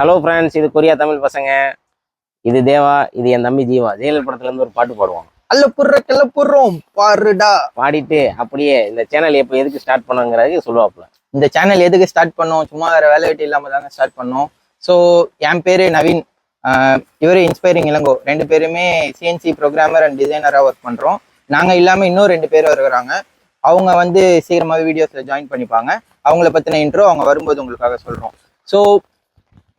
Hello friends, இது Korea Tamil பசங்க. இது தேவா, இது என் தம்பி ஜீவா. ஜெயலலிதா படத்துல இருந்து ஒரு பாட்டு பாடுவாங்க. அல்ல புர்றோம் பாருடா பாடிட்டு அப்படியே இந்த சேனல் எப்போ எதுக்கு ஸ்டார்ட் பண்ணுங்கிறது சொல்லுவாப்புல. இந்த சேனல் எதுக்கு ஸ்டார்ட் பண்ணோம்? சும்மா வேற வேலை வெட்டி இல்லாம தாங்க ஸ்டார்ட் பண்ணோம். ஸோ என் பேரு நவீன், இவரு இன்ஸ்பைரிங் இளங்கோ. ரெண்டு பேருமே சிஎன்சி ப்ரோக்ராமர் அண்ட் டிசைனரா ஒர்க் பண்றோம். நாங்க இல்லாம இன்னும் 2 பேர் வருகிறாங்க. அவங்க வந்து சீக்கிரமாவே வீடியோஸ்ல ஜாயின் பண்ணிப்பாங்க. அவங்கள பத்தின இன்ட்ரோ அவங்க வரும்போது உங்களுக்காக சொல்றோம். ஸோ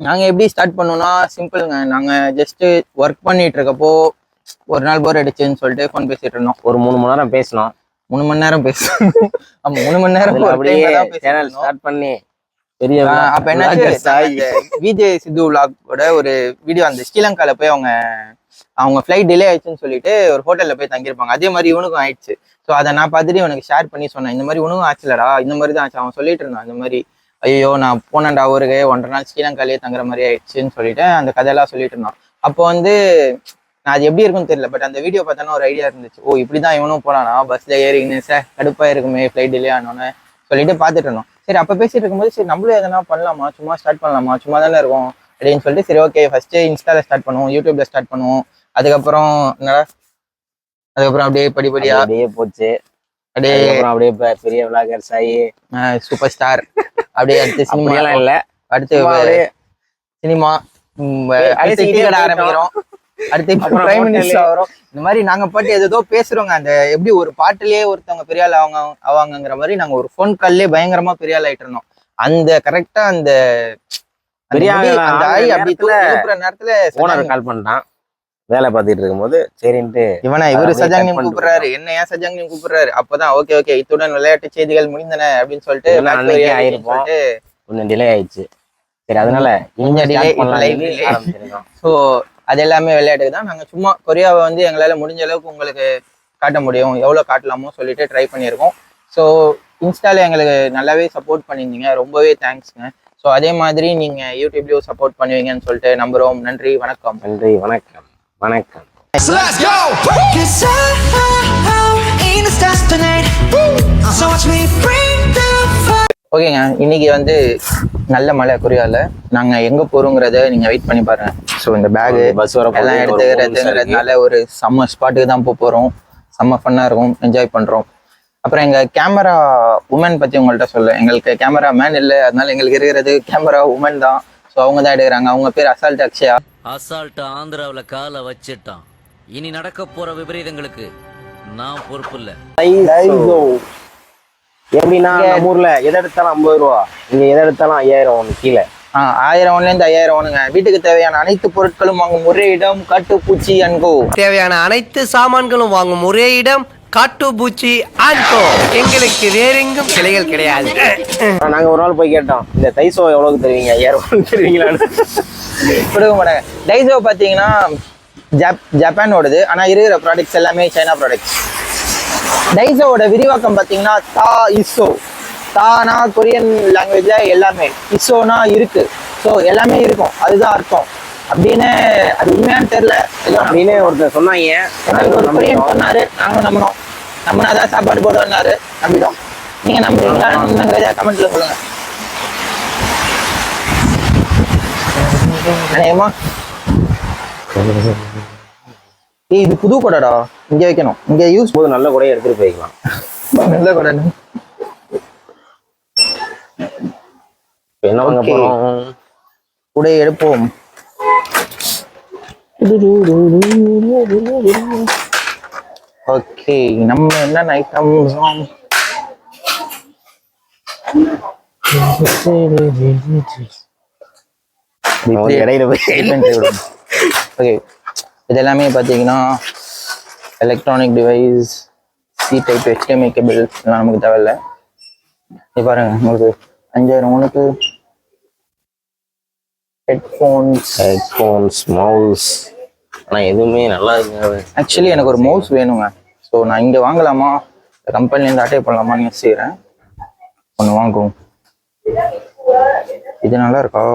நாங்கள் எப்படி ஸ்டார்ட் பண்ணோம்னா சிம்பிளுங்க. நாங்கள் ஜஸ்ட்டு ஒர்க் பண்ணிட்டு இருக்கப்போ ஒரு நாள் போர் அடிச்சுன்னு சொல்லிட்டு ஃபோன் பேசிட்டு இருந்தோம். ஒரு 3 மணி நேரம் பேசணும். 3 மணி நேரம் பேசணும். ஆமாம், 3 மணி நேரம் அப்படியே சேனல் ஸ்டார்ட் பண்ணி பெரிய அப்ப என்ன விஜய் சித்து விலாகோட ஒரு வீடியோ, அந்த ஸ்ரீலங்கால போய் அவங்க ஃப்ளைட் டிலே ஆயிடுச்சுன்னு சொல்லிட்டு ஒரு ஹோட்டல்ல போய் தங்கியிருப்பாங்க. அதே மாதிரி இவனுக்கும் ஆயிடுச்சு. ஸோ அதை நான் பார்த்துட்டு இவனுக்கு ஷேர் பண்ணி சொன்னேன், இந்த மாதிரி உனக்கும் ஆச்சுலடா, இந்த மாதிரி தான் ஆச்சு. அவன் சொல்லிட்டு இருந்தான், இந்த மாதிரி ஐயோ நான் போனேன்டா ஊருக்கு, 1.5 நாள் ஸ்ரீலங்காலேயே தங்குற மாதிரி ஆயிடுச்சுன்னு சொல்லிட்டு அந்த கதையெல்லாம் சொல்லிட்டு இருந்தான். அப்போ வந்து நான் அது எப்படி இருக்குன்னு தெரியல, பட் அந்த வீடியோ பார்த்தோன்னா ஒரு ஐடியா இருந்துச்சு. ஓ இப்படிதான் இவனும் போனானா, பஸ்ல ஏறிங்கன்னு சார் கடுப்பா இருக்குமே ஃப்ளைட் டிலே ஆனோன்னு சொல்லிட்டு பார்த்துட்டு இருந்தோம். சரி அப்போ பேசிட்டு இருக்கும்போது சரி நம்மளும் எதனா பண்ணலாமா, சும்மா ஸ்டார்ட் பண்ணலாமா, சும்மா தானே இருக்கும் அப்படின்னு சொல்லிட்டு சரி ஓகே ஃபர்ஸ்ட் இன்ஸ்டால ஸ்டார்ட் பண்ணுவோம், யூடியூப்ல ஸ்டார்ட் பண்ணுவோம். அதுக்கப்புறம் அப்படியே படிப்படியா அப்படியே போச்சு. அப்படியே பெரிய விளாகர்ஸ் ஆகி சூப்பர் ஸ்டார், அப்படியே அடுத்து சினிமாலாம் இல்ல, அடுத்து சினிமா, அடுத்து ஆரம்பிக்கிறோம், அடுத்து பிரைம் மினிஸ்டர் ஆகிறோம். இந்த மாதிரி நாங்க பாட்டு ஏதோ பேசுறோங்க. அந்த எப்படி ஒரு பாட்டுலயே ஒருத்தவங்க பெரிய ஆள் ஆவாங்கிற மாதிரி நாங்க ஒரு ஃபோன் கால்லயே பயங்கரமா பெரிய ஆள் ஆயிட்டு இருந்தோம். அந்த கரெக்டா அந்த பெரிய அந்த ஆய் அப்படி தூக்குற நேரத்துல ஓனர் கால் பண்ணிட்டான். வேலை பார்த்துட்டு இருக்கும்போது சரின்ட்டு இவரு சஜாங் கூப்பிடுறாரு, என்ன ஏன் சஜாங் கூப்பிடுறாரு. அப்பதான் ஓகே இத்துடன் விளையாட்டு செய்திகள் முடிந்தன அப்படின்னு சொல்லிட்டு கொஞ்சம் டிலே ஆயிடுச்சு. சரி அதனால ஸோ அது எல்லாமே விளையாட்டுக்கு தான். நாங்க சும்மா கொரியாவை வந்து எங்களால முடிஞ்ச அளவுக்கு உங்களுக்கு காட்ட முடியும், எவ்வளவு காட்டலாமோ சொல்லிட்டு ட்ரை பண்ணியிருக்கோம். ஸோ இன்ஸ்டால எங்களுக்கு நல்லாவே சப்போர்ட் பண்ணியிருந்தீங்க, ரொம்பவே தேங்க்ஸ்ங்க. ஸோ அதே மாதிரி நீங்க யூடியூப்லயும் சப்போர்ட் பண்ணுவீங்கன்னு சொல்லிட்டு நம்புறோம். நன்றி, வணக்கம். நன்றி, வணக்கம், வணக்கம். ஓகேங்க, இன்னைக்கு வந்து நல்ல மழை கொரியால. நாங்க எங்க போறோங்கிறத நீங்க வெயிட் பண்ணி பாருங்க. ஸோ இந்த பேகு எல்லாம் எடுத்துக்கிறதுங்கிறதுனால ஒரு செம்ம ஸ்பாட்டுக்கு தான் போறோம். செம்ம ஃபன்னா இருக்கும், என்ஜாய் பண்றோம். அப்புறம் எங்க கேமரா உமன் பத்தி உங்கள்கிட்ட சொல்ல, எங்களுக்கு கேமரா மேன் இல்லை, அதனால எங்களுக்கு இருக்கிறது கேமரா உமன் தான். ஸோ அவங்க தான் எடுக்கிறாங்க. அவங்க பேர் அசால்ட் அக்ஷயா. அசால்ட் ஆந்திராவில் காலை வச்சிட்டான். இனி நடக்க போற விபரீதங்களுக்கு நான் பொறுப்பு இல்லை. எப்படின்னா நம்ம ஊர்ல எதை எடுத்தாலும் 50 ரூபா, இங்க எதை எடுத்தாலும் 5000 கீழே. 1000 5000. வீட்டுக்கு தேவையான அனைத்து பொருட்களும் வாங்கும் ஒரே இடம் காட்டுப்பூச்சி அன்கோ. தேவையான அனைத்து சாமான்களும் வாங்கும் ஒரே இடம் காட்டுப்பூச்சி அன்கோ. எங்களுக்கு வேறெங்கும் கிளைகள் கிடையாது. நாங்க ஒரு நாள் போய் கேட்டோம், இந்த தைசோ எவ்வளவுக்கு தருவீங்க, 5000 தருவீங்களான்னு. கொடுக்க மாட்டாங்க. டைசோ பாத்தீங்கன்னா ஜப்பானோடது, ஆனா இருக்கிற ப்ராடக்ட்ஸ் எல்லாமே சைனா ப்ராடக்ட்ஸ். டைசோவோட விரிவாக்கம் பாத்தீங்கன்னா தா இசோ. தானா கொரியன் லாங்குவேஜ்ல எல்லாமே, இசோனா இருக்கு. ஸோ எல்லாமே இருக்கும், அதுதான் அர்த்தம். அப்படின்னு அது உண்மையானு தெரியல அப்படின்னு ஒருத்தர் சொன்னாங்க. ஒரு கொரியன் சொன்னாரு, நாங்களும் நம்பினோம். நம்பினாதான் சாப்பாடு போடுவாரு, நம்பிட்டோம். நீங்க நம்புறீங்களா கமெண்ட்ல சொல்லுங்க. அநேகமா இது புது கொடைடா, இங்க வைக்கணும். இங்க யூஸ் போது நல்ல கொடையை எடுத்துட்டு போய்க்கலாம். நல்ல கொடை என்ன வாங்க போறோம்? கொடை எடுப்போம். ஓகே, நம்ம என்ன ஐட்டம் இடையில போய் ஓகே. இது எல்லாமே பார்த்தீங்கன்னா electronic device, C type HDMI cable எல்லாம் நமக்கு தேவையில்லை. இது பாருங்க, உங்களுக்கு 5000 ஹெட்ஃபோன்ஸ், மவுஸ், ஆனால் எதுவுமே நல்லா இருக்காது. ஆக்சுவலி எனக்கு ஒரு மவுஸ் வேணுங்க. ஸோ நான் இங்கே வாங்கலாமா, கம்பெனிலேருந்து அட்டை பண்ணலாமான்னு யோசிக்கிறேன். ஒன்று வாங்குவோம். இது நல்லா இருக்கா?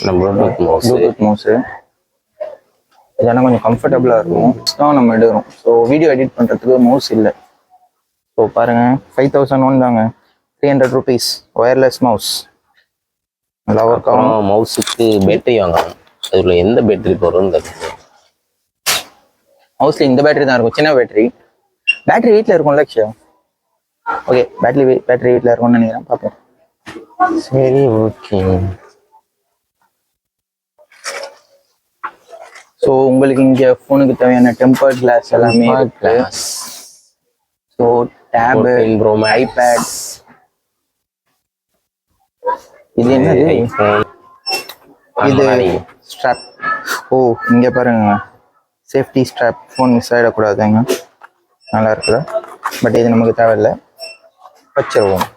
ப்ளூடூத் மவுஸு இதெல்லாம் கொஞ்சம் கம்ஃபர்டபுளாக இருக்கும் தான் நம்ம எடுக்கிறோம். ஸோ வீடியோ எடிட் பண்ணுறதுக்கு மவுஸ் இல்லை. ஸோ பாருங்கள், 5001 தாங்க, 300 rupees ஒயர்லெஸ் மவுஸ். நல்லா ஒர்க் ஆகும். அப்புறம் மவுஸுக்கு பேட்டரி வாங்கணும். அதுல எந்த பேட்டரி போடுறதுன்னு தெரியல. மவுஸ்ல இந்த பேட்டரி தான் இருக்கும், சின்ன பேட்டரி. பேட்டரி வீட்டில் இருக்கும்ல அக்ஷயா? ஓகே, பேட்டரி வீட்டில் இருக்கும்னு நினைக்கிறேன், பார்ப்போம். சரி, ஓகே. ஸோ உங்களுக்கு இங்கே ஃபோனுக்கு தேவையான டெம்பர்ட் கிளாஸ் எல்லாமே இருக்கு. So tab, iPad. இது என்னது? ஐபோன். இது ஸ்ட்ராப். ஓ, இங்கே பாருங்க, சேஃப்டி ஸ்ட்ராப். ஃபோன் மிஸ் ஆகிடக்கூடாதுங்க. நல்லா இருக்குல்ல? பட் இது நமக்கு தேவையில்லை, வச்சிருவோம்.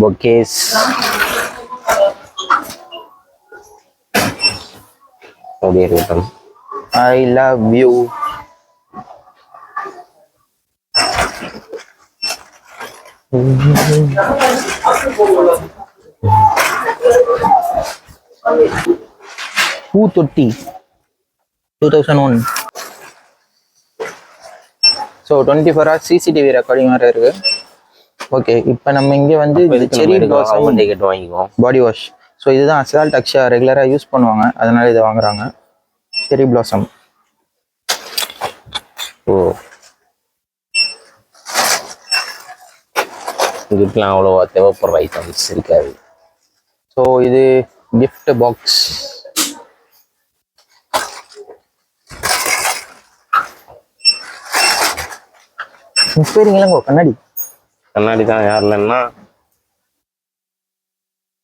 பொக்கேஸ். அப்படியே இருக்கட்டும். I love you. பூத்தொட்டி 2001. ஸோ 24 hours சிசிடிவி ரெக்கார்டிங் வேறு இருக்கு. ஓகே, இப்போ நம்ம இங்கே வந்து செரி பிளாசம் டிக்கெட் வாங்கிக்குவோம். Body wash. ஸோ இதுதான் அசால்ட் அக்ஷயா ரெகுலராக யூஸ் பண்ணுவாங்க, அதனால இதை வாங்குறாங்க. செரி பிளாசம். ஓ, கிஃப்ட்லாம் அவ்வளோவா தேவைப்படுற ஐட்டம்ஸ் இருக்காது. ஸோ இது கிஃப்ட் பாக்ஸ். பேருங்களா கண்ணாடி? கண்ணாடி தான். யார் இல்லைன்னா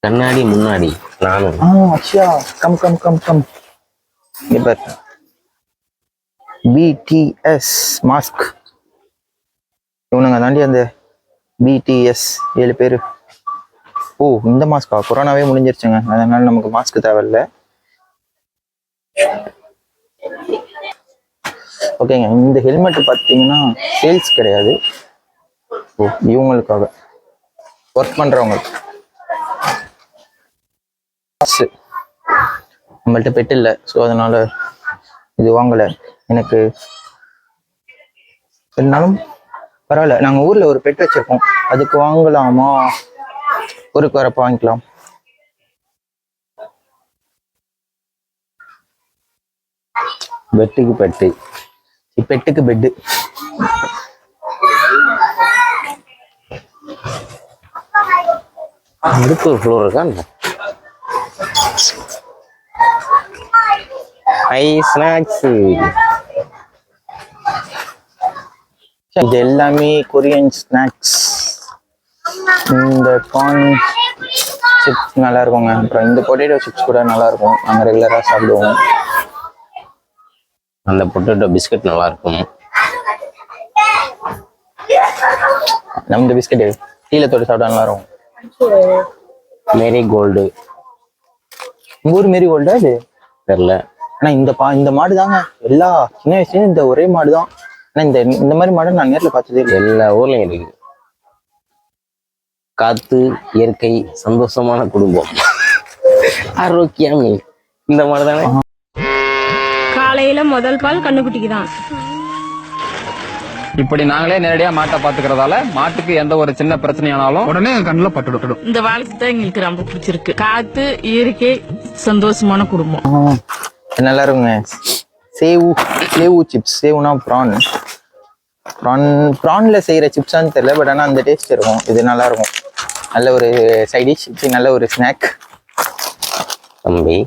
கண்ணாடி முன்னாடி நானும். Akshaya, come come come come. இங்கே பாரு, பிடிஎஸ் மாஸ்க். இவனுங்க தாண்டி அந்த பிடிஎஸ் 7 பேர். ஓ, இந்த மாஸ்கா? கொரோனாவே முடிஞ்சிருச்சுங்க, அதனால நமக்கு மாஸ்க் தேவையில்லை. ஓகேங்க, இந்த ஹெல்மெட் பார்த்தீங்கன்னா சேல்ஸ் கிடையாது. ஓ, இவங்களுக்காக ஒர்க் பண்ணுறவங்களுக்கு. நம்மள்ட்ட பெட் இல்லை, ஸோ அதனால இது வாங்கலை. எனக்கு இருந்தாலும் பரவாயில்ல, நாங்கள் ஊரில் ஒரு பெட் வச்சுருக்கோம், அதுக்கு வாங்கலாமா? ஊருக்கு வரப்போ வாங்கிக்கலாம். பெட்டுக்கு பெட்டு, பெட்டுக்கு பெட்டு. அடுத்து ஒரு ஃப்ளோர் இருக்கா? ஐ ஸ்நாக்ஸ். இது எல்லாமே கொரியன் ஸ்நாக்ஸ். இந்த கார்ன் சிப்ஸ் நல்லா இருக்குங்க. அப்புறம் இந்த பொட்டேட்டோ சிப்ஸ் கூட நல்லா இருக்கும், நாங்கள் ரெகுலராக சாப்பிடுவோம். அந்த பொட்டேட்டோ பிஸ்கட் நல்லா இருக்கும். நம்ம இந்த பிஸ்கெட்டு டீல தொட்டு சாப்பிட்டா நல்லா இருக்கும். மேரி கோல்டு. உங்க ஊர் மேரி கோல்டா இது? தெரில. ஆனா இந்த மாடு தாங்க எல்லா சின்ன வயசுலயும் இந்த ஒரே மாடு தான். ஆனா இந்த மாதிரி மாடு நான் நேரில் பார்த்ததே இல்லை. எல்லா ஊர்லயும் இருக்கு. காத்து, இயற்கை, சந்தோஷமான குடும்பம், ஆரோக்கியம், இந்த மாதிரி தானே. காலையில முதல் பால் கண்ணுக்குட்டிக்கு தான். இப்படி நாங்களே நேரடியா மாட்டை பாத்துக்கிறதால மாட்டுக்கு எந்த ஒரு சின்ன பிரச்சனையானாலும் உடனே கண்ணுல பட்டுடும். இந்த வாழ்க்கை தான் எங்களுக்கு ரொம்ப பிடிச்சிருக்கு. காத்து, இயற்கை, சந்தோஷமான குடும்பம். நல்லா இருக்குங்க. சேவு சிப்ஸ். சேவுனா ப்ரான்ல செய்யற சிப்ஸான்னு தெரியல, பட் ஆனால் அந்த டேஸ்ட் இருக்கும். இது நல்லா இருக்கும். நல்ல ஒரு சைட் டிஷ், நல்ல ஒரு ஸ்நாக். தம்பி,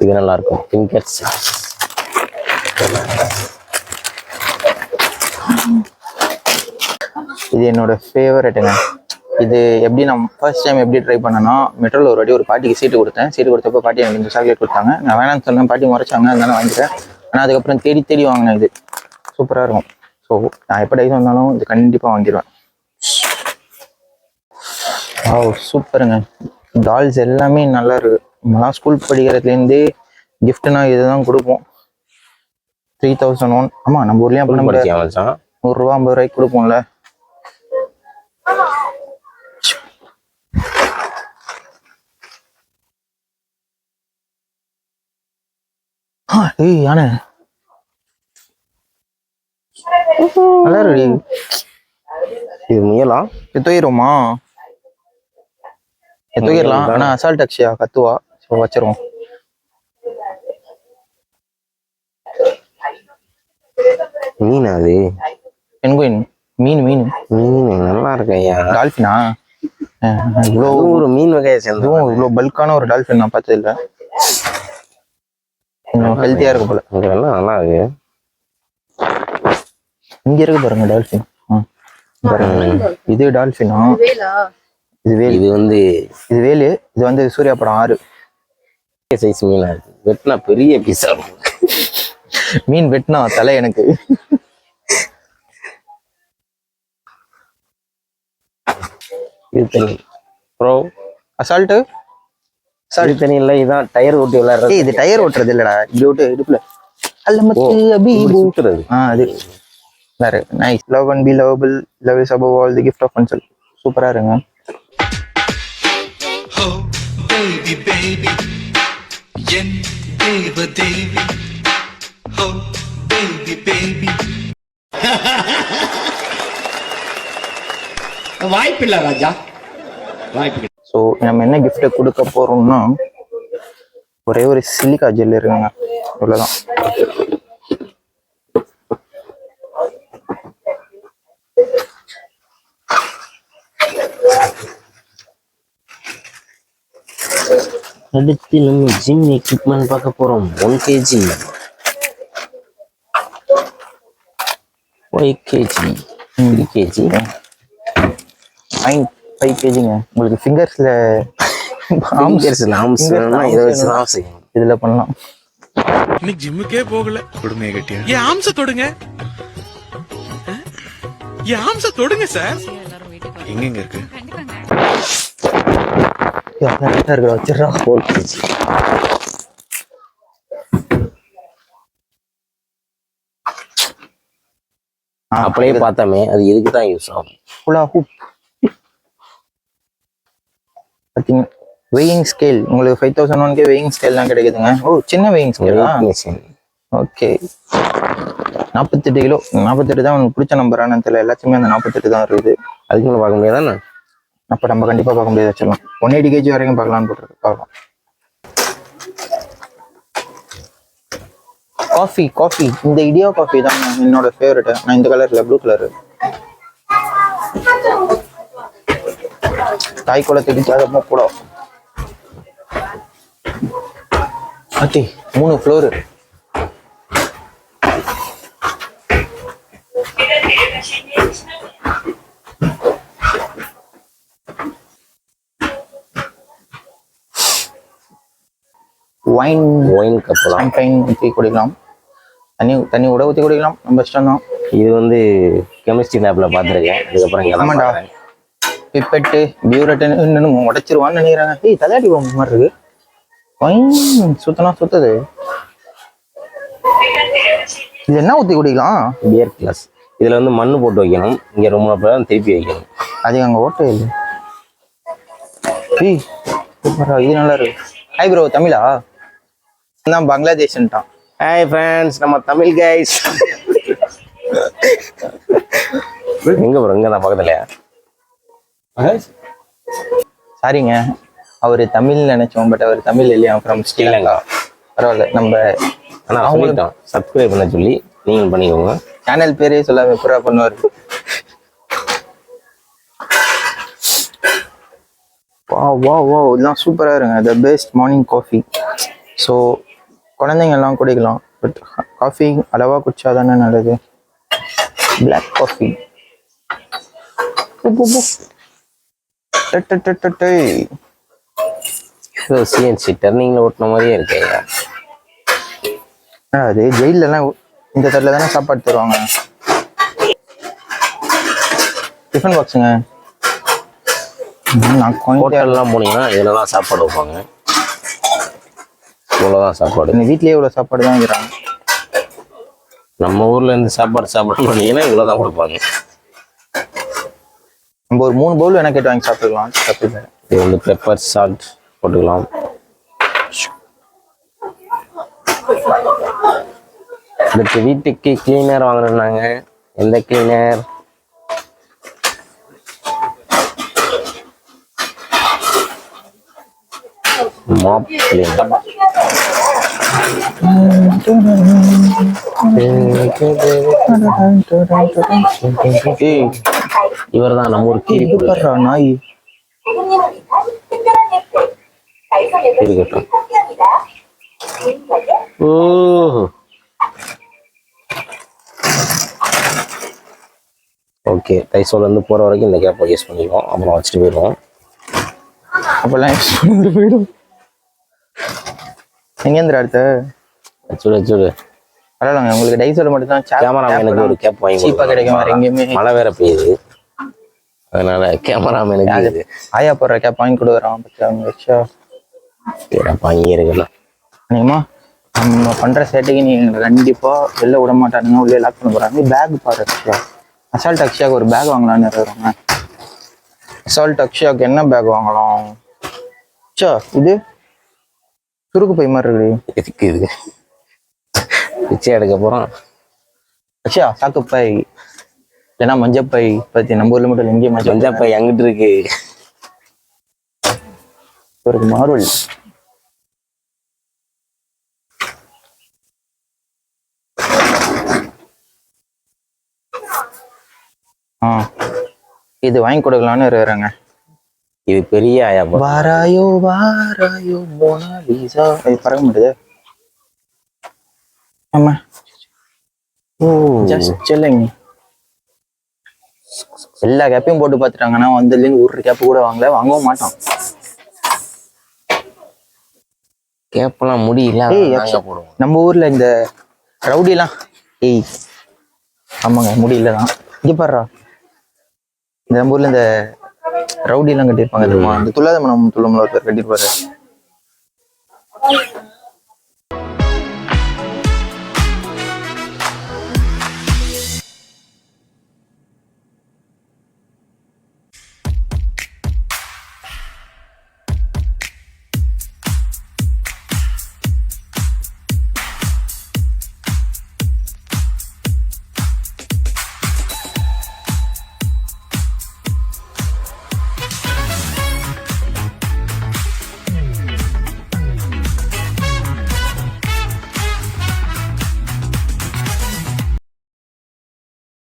இது நல்லா இருக்கும். திங்கர்ஸ். இது என்னோட ஃபேவரட்டுங்க. இது எப்படி நான் ஃபர்ஸ்ட் டைம் எப்படி ட்ரை பண்ணேன்னா, மெட்ரோவில் ஒரு வாட்டி ஒரு பாட்டிக்கு சீட்டு கொடுத்தேன். சீட்டு கொடுத்தப்போ பாட்டி எனக்கு இந்த சாக்லேட் கொடுத்தாங்க. நான் வேணாம்னு சொன்னேன், பாட்டி முறைச்சாங்க, அதனால வாங்கிட்டேன். ஆனால் அதுக்கப்புறம் தேடி வாங்கினேன். இது சூப்பராக இருக்கும். ஸோ நான் எப்போ டைஸ் வந்தாலும் இது கண்டிப்பாக வாங்கிடுவேன். சூப்பருங்க. டால்ஸ் எல்லாமே நல்லா இருக்கு. நம்மலாம் ஸ்கூல் படிக்கிறதுலேருந்து கிஃப்ட்னா இதுதான் கொடுப்போம். 3001. ஆமாம், நம்ம ஊர்லேயும் அப்போ நம்ம 100 ரூபா 50 ரூபாய்க்கு கொடுப்போம்ல. யானை நல்லா இருக்கு. இது முயலாம். இது தூக்கிடுவோமா? இது தூக்கிடலாம். ஆனா அசால்ட் அக்ஷயா கத்துவா. ஸோ வச்சிருவோம். மீன் அது பென்குயின் மீன். நல்லா இருக்கு ஐயா. டால்ஃபினா? இவ்வளோ ஒரு மீன் வகையை சேர்ந்தோம். இவ்வளோ பல்கான ஒரு டால்ஃபின் நான் பார்த்தது இல்லை. கொஞ்சம் ஹெல்த்தியா இருக்கு போல. இதெல்லாம் நல்லா இருக்கு. இங்க இருக்கு பாருங்க டால்ஃபின். பாருங்க இது டால்ஃபினா? இது வேல். இது வந்து இது வேலு. இது வந்து சூர்யா படம் 6 சைஸ் மீனா இருக்கு. வெட்டினா பெரிய பீஸா இருக்கும். மீன் வெட்டினா தலை எனக்கு. இது தனி ப்ரோ. அசால்ட்டு இது தனி இல்லை. இதான் டயர் ஓட்டி விளையாடுறது. இது டயர் ஓட்டுறது இல்லடா. இப்படி ஓட்டு இடுப்புல அல்லமத்து அபீபு ஊத்துறது. அது வேற. Nice. Love and be lovable. Love is above all the gift of oneself. சூப்பரா இருங்க. Oh baby baby என் தேவ தேவி. Oh baby baby வாய்ப்பில்லை ராஜா, வாய்ப்பு. ஸோ நம்ம என்ன கிஃப்ட் கொடுக்க போறோம்னா ஒரே ஒரு சிலிக்கா ஜெல் இருக்குங்க. இவ்வளவுதான். அடுத்து நம்ம ஜிம் எக்யூப்மெண்ட் பார்க்க போறோம். 1 kg 5 kg 3 kg 5 kgங்க. உங்களுக்கு ஃபிங்கர்ஸ்ல இதை வச்சு தான் செய்யணும். இதுல பண்ணலாம். இன்னைக்கு ஜிம்முக்கே போகல. கொடுமையை கட்டியா என் ஆம்ச தொடுங்க. என் ஆம்ச தொடுங்க சார். எங்க இருக்கு? இருக்கிற வச்சிடறா. 4 kg. அப்படியே பார்த்தோமே அது எதுக்கு தான் யூஸ் ஆகும். ஃபுல்லா ஹூப் பார்த்தீங்க. வெயிங் ஸ்கேல் உங்களுக்கு 5001 வெயிங் ஸ்கேல் தான் கிடைக்குதுங்க. ஓ சின்ன வெயிங் ஸ்கேலா? ஓகே. 48 கிலோ. 48 தான் உங்களுக்கு பிடிச்ச நம்பரானு தெரியல. எல்லாத்தையுமே அந்த 48 தான் இருக்குது. அதுக்கு மேலே பார்க்க முடியாதானே? அப்போ நம்ம கண்டிப்பாக பார்க்க முடியாது. வச்சிடலாம். 180 kg வரைக்கும் பார்க்கலான்னு போட்டுருக்கு. பார்க்கலாம். காஃபி இந்த இடியா காஃபி தான் என்னோட ஃபேவரட். நான் இந்த கலர்ல ப்ளூ கலர் தாய் குளத்துக்கு அதமா கூட. Okay 3 floor. ஒயின் கப்பலாம். சாம்பைன் ஊற்றி குடிக்கலாம். தண்ணி கூட ஊற்றி குடிக்கலாம். நம்ம இஷ்டம் தான். இது வந்து கெமிஸ்ட்ரி லேப்ல பார்த்துருக்கேன். அதுக்கப்புறம் ஆமாண்டா. பிப்பெட்டு பியூரட்டன் இன்னும் உடைச்சிருவான்னு நினைக்கிறாங்க. ஏய் தலையாட்டி போகிற மாதிரி இருக்கு. ஒயின் சுத்தது. இது என்ன ஊற்றி குடிக்கலாம்? Beer glass. இதுல வந்து மண்ணு போட்டு வைக்கணும். இங்க ரொம்ப நேரம் திருப்பி வைக்கணும். அது அங்கே ஓட்டே இல்லை. இது நல்லா இருக்கு. Hi bro. தமிழா? நான் பங்களாதேஷ்ன்ட்டான். ஹாய் ஃப்ரெண்ட்ஸ், நம்ம தமிழ் கைஸ். எங்க ப்ரோ? இங்க தான் பக்கத்துலயா? சாரிங்க, அவர் தமிழ் நினைச்சோம். பட் அவர் தமிழ் இல்லையா, ஃப்ரம் ஸ்ரீலங்கா. பரவாயில்ல. நம்ம ஆனால் சொல்லிட்டோம் சப்ஸ்கிரைப் பண்ண சொல்லி. நீங்களும் பண்ணிக்கோங்க. சேனல் பேரே சொல்லாம எப்பரா பண்ணுவார். வா இதெல்லாம் சூப்பராக இருங்க. The best morning coffee. So குழந்தைங்க எல்லாம் குடிக்கலாம். பட் காஃபி அளவாக குடிச்சா தானே நல்லது. Black coffee. சிஎன்சி டர்னிங்ல ஓட்டின மாதிரியே இருக்கு. அது ஜெயிலெலாம் இந்த தட்டில் தானே சாப்பாடு தருவாங்க. டிஃபன் பாக்ஸுங்க. ஹோட்டல்லாம் போனீங்கன்னா இதில் தான் சாப்பாடு வைப்பாங்க. இவ்வளோதான் சாப்பாடு. இந்த வீட்லேயே இவ்வளோ சாப்பாடு தான் வைக்கிறாங்க. நம்ம ஊர்ல இருந்து சாப்பாடு போனீங்கன்னா இவ்வளோதான் கொடுப்பாங்க. நம்ம ஒரு 3 பவுல் வேணா கேட்டு வாங்கி சாப்பிட்டுக்கலாம். சாப்பிட்டு இது வந்து பெப்பர் சால்ட் போட்டுக்கலாம். அடுத்து வீட்டுக்கு கிளீனர் வாங்கினாங்க. எந்த கிளீனர்? Mop cleaner. ஏய் இவர் தான் நம்ம ஊர் கீரி இது பண்றா நாய். இருக்கட்டும். ஓ ஓகே, டைசோல இருந்து போற வரைக்கும் இந்த கேப்பை யூஸ் பண்ணிக்குவோம், அப்புறம் வச்சுட்டு போயிடுவோம். அப்பெல்லாம் போயிடும். எங்கேந்திர அடுத்த வச்சுடு பரவாயில்லங்க, உங்களுக்கு டைசோல மட்டும் தான் கேமராமேனுக்கு ஒரு கேப் வாங்கி சீப்பா கிடைக்கும், வேற எங்கேயுமே. மழை வேற பெய்யுது, அதனால கேமராமேனுக்கு இது ஆயா போடுற கேப் வாங்கி கொடுக்குறான். வச்சா வாங்கி இருக்கலாம். நீமா நம்ம பண்ற சேட்டைக்கு நீங்க கண்டிப்பா வெளில விட மாட்டானுங்க, உள்ளே லாக் பண்ண போறாங்க. பேக் பாரு அக்ஷயா, அசால்ட் அக்ஷயாவுக்கு ஒரு பேக் வாங்கலாம்னு இருக்கிறாங்க. அசால்ட் அக்ஷயாவுக்கு என்ன பேக் வாங்கலாம்? அச்சா இது சுருக்கு பை மாதிரி இருக்கு. எதுக்கு இது பிச்சை எடுக்க போறோம்? அக்ஷயா சாக்கு பை இல்லைன்னா மஞ்சப்பை பத்தி நம்ம ஊர்ல மட்டும் எங்கேயும் மஞ்சப்பை எங்கிட்டு இருக்கு? ஒரு மார்வல். இது வாங்கி கொடுக்கலான்னு இருக்கிறேங்க. இது பெரிய ஆயா போல. வாராயோ வாராயோ மோனாலிசா. இது பறக்க மாட்டேது. ஆமா ஜஸ்ட் செல்லுங்க. எல்லா கேப்பையும் போட்டு பார்த்துட்டாங்கன்னா வந்ததுலேருந்து ஒரு கேப்பு கூட வாங்கவும் மாட்டோம். கேப்பெல்லாம் முடியல போடுவோம். நம்ம ஊர்ல இந்த ரவுடிலாம் ஆமாங்க முடியல தான். இங்க பாடுறா, இந்த நம்ம ஊர்ல இந்த ரவுடி எல்லாம் கட்டியிருப்பாங்க தெரியுமா? இந்த துள்ளாத மனம் துள்ளம்ல ஒருத்தர் கட்டியிருப்பாரு.